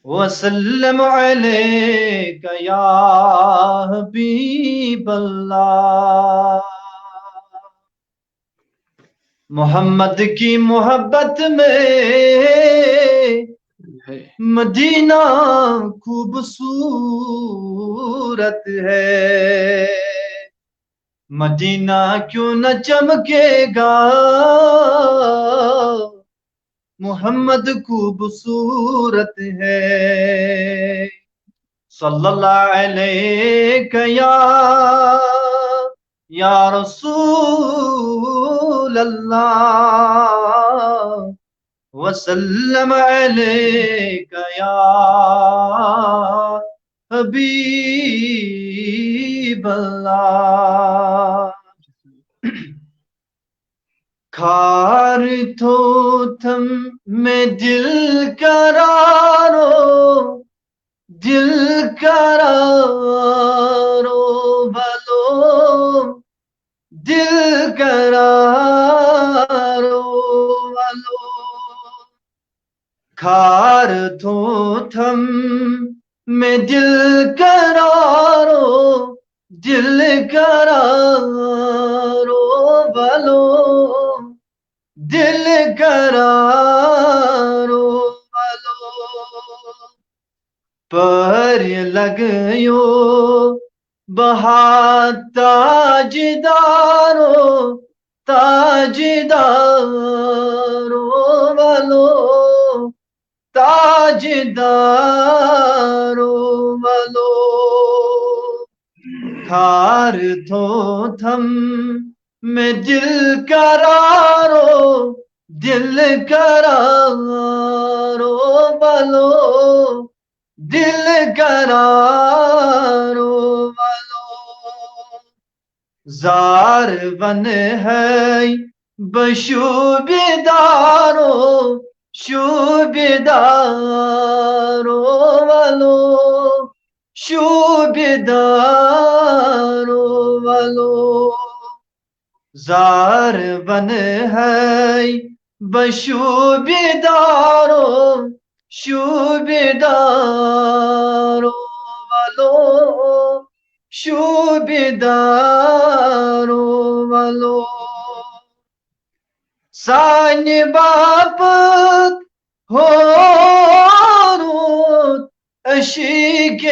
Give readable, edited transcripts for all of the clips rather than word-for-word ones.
وسلم علیک یا حبیب اللہ. محمد کی محبت میں مدینہ خوبصورت ہے. مدینہ کیوں نہ چمکے گا، محمد خوبصورت ہے. صلی اللہ علیہ یا رسول اللہ، وسلم علیک یا حبیب اللہ. کھار تھو تھم میں دل قرارو، دل قرارو بھلو، دل قرارو بھلو. کھار تھو تھم میں دل قرارو، دل قرارو بھلو، دل قرارو بھلو. پر لگیو بہا تاجدارو، تاجدارو بھلو، تاجدارو بھلو. کھار تھو تھم میں دل قرارو، دل قرارو بھلو، دل قرارو بھلو. زار بن ہے بشوبدارو، شوبدارو بھلو، شوبدارو بھلو. زار بن ہے بشوبدارو، شوبدارو بھلو، شوبدارو بھلو. سانی باپت ہورود عشقِ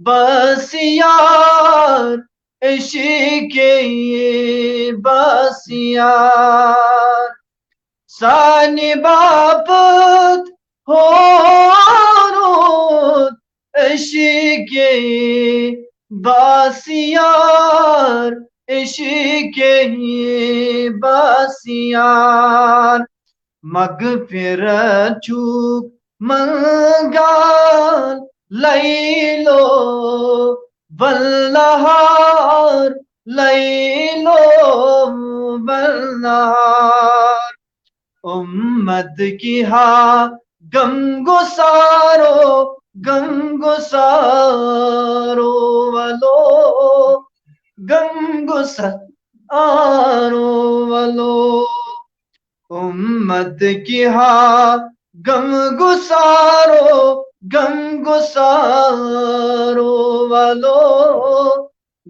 بسیار، عشقِ بسیار. سانی باپت ہورود عشقِ بسیار، عشقِ بسیار. مغفرت چوک منگال لیلو والنہار، لیلو والنہار. امت کی غم گسارو، غم گسارو والو، غم گسارو والو. امت کی غم گسارو، غم گسارو والو،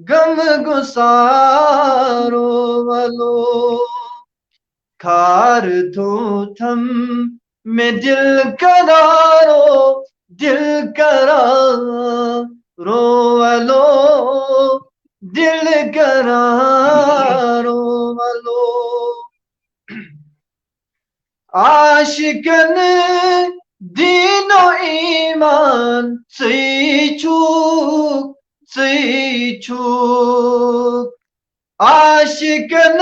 غم گسارو والو. کھار تھو تھم میں دل قرارو، دل قرارو والو، دل قرارو والو. عاشقن دین و ایمان سی چوک، سی چوک. عاشقن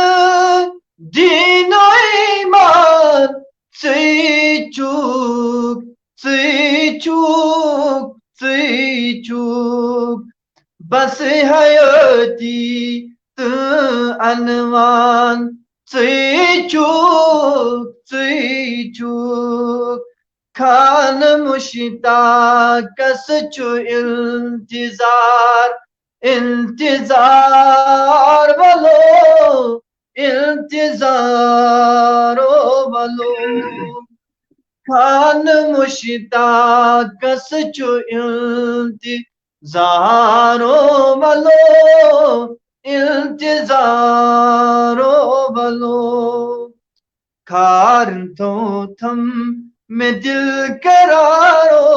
دین و ایمان سی چوک، سی چوک، سی چوک. بس حیاتی تو عنوان سی چوک، سی چوک. کھان مشتاقس چو انتظار، انتظار بلو، انتظار بلو. خان مشتاق سچو انتظارو بلو انتظارو بلو کھارن تو تھم میں دل کرارو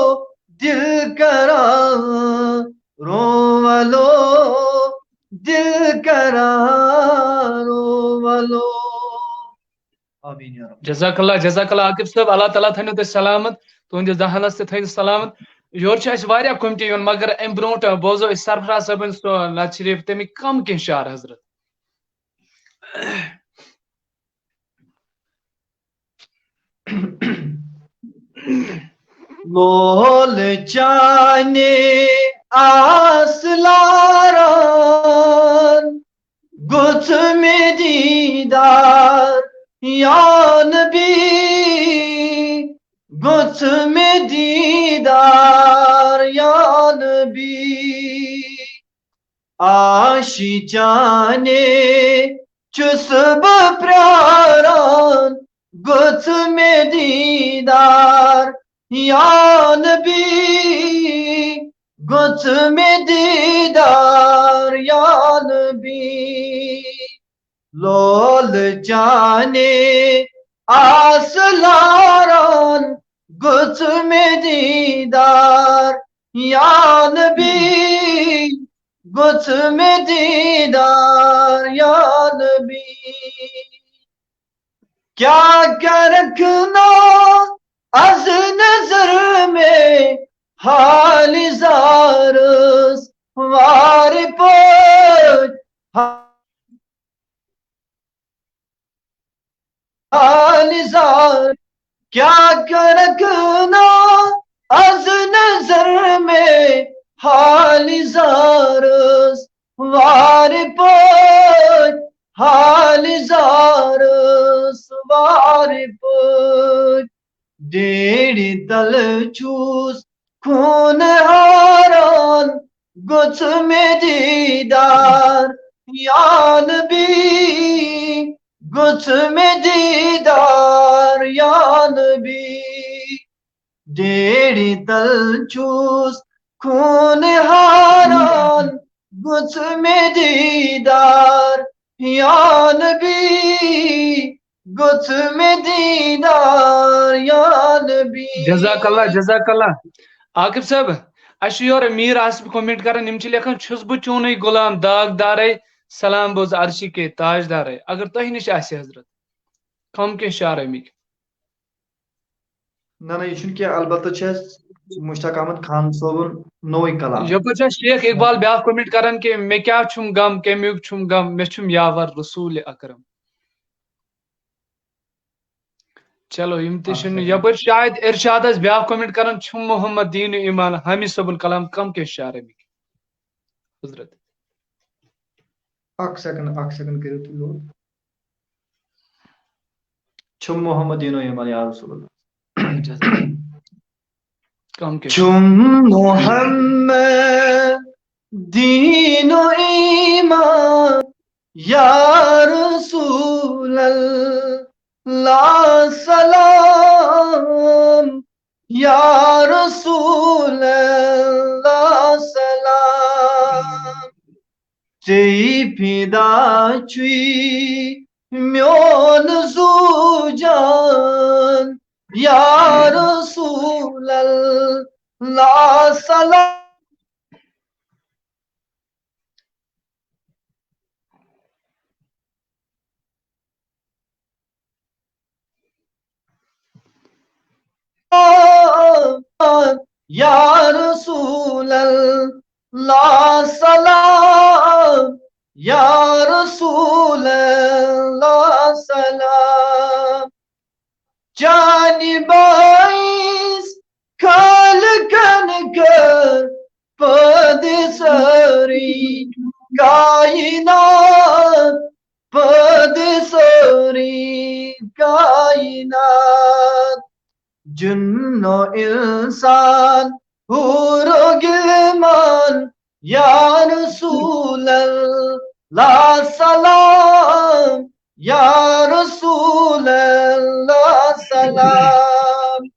والو دل کرارو والو آمین یا رب جزاک اللہ عاقب صاحب اللہ تعالیٰ تھنو تہ سلامت تہندس دہنس تہ تھو سلامت یور اس واریاہ کمٹی یون مگر ام برونٹ بوزو اس سرفراز صاحبن سو نعت شریف تمیک کم کی شعر حضرت لول چانے آس لاران گچھ میں دیدار یا نبی گچھ میں دیدار یا نبی آشی جانے چسب پراران گچھ میں دیدار یا نبی گچھ میں دیدار یا نبی لول جانے آس لاران گچھ میں دیدار یا نبی گچھ میں دیدار یا نبی کیا کیا رکھنا از نظر میں حال زارس وار پوچھ حال زار کیا کیا رکھنا از نظر میں حال زارس وار پوچھ حال زارس وار پوچھ ڈیڑھ دل چوس خون ہاران گچھ میں دیدار یا نبی گچھ میں دیدار یا نبی ڈیڑھ دل چوس خون ہاران گچھ میں دیدار یا نبی گچھ میں دیدار یا نبی جزاک اللہ عاقب صاحب اس یور میر آصف کومنٹ کران یم چھ لکھان چھس بہ چونی غلام داغ دارے سلام بوز عرشی کے تاج دارے اگر تہ نش آسہ حضرت کم کی شعر امک نہ یہ چھن کیا البتہ مشتاق احمد خان صوبن نوئی کلام یپر شیخ اقبال بیاکھ کومنٹ کران کہ مے کیا چھم غم کمیک چھم غم مے چھم یاور رسول اکرم چلو یم تشن یپر شاید ارشاد اس بیاکھ کومنٹ کران چھم محمد دین ایمان حامد صاحب کلام کم کے شعر امک حضرت اک سیکنڈ کرو تو لوڈ چھم محمد دین ایمان یا رسول اللہ کم کے چھم محمد دین ایمان یا رسول اللہ سلام یا رسول اللہ سلام چی پیدا چوی میون زو جان یا رسول اللہ سلام یا رسول اللہ سلام یا رسول اللہ سلام جانی بائیس کھال کن کر پد سری کائنات پد سری کائنات جن و انسان حور و گلمان یا رسول اللہ سلام یا رسول اللہ سلام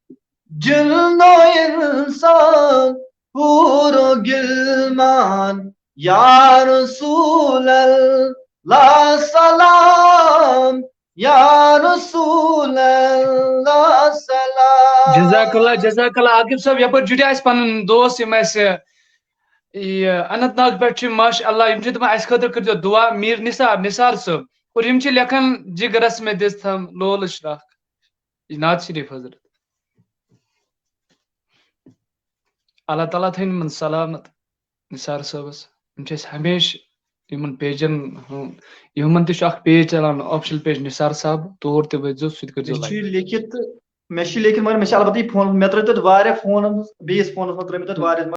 جلدو انسان پورو گلمان یا رسول اللہ سلام یا رسول اللہ سلام. جزاک اللہ عاقب صاحب یپر جڑی اس پن دوست یم اس اننت ناگ پہ ماشاء اللہ یم تم اس خاطر کر دعا میر نثار صاحب اور یم لکھان جگرس میں دس تھم لول اشراق نعت شریف حضرت. اللہ تعالیٰ تھین من سلامت نثار صاحبس یم ہمیشہ یمن پیجن یمن تہ پیج چلان آفیشل پیج نثار صاحب تور تہ وزو سہ لیکن مگر البتہ فون مے تر فون بیس فونس مز تر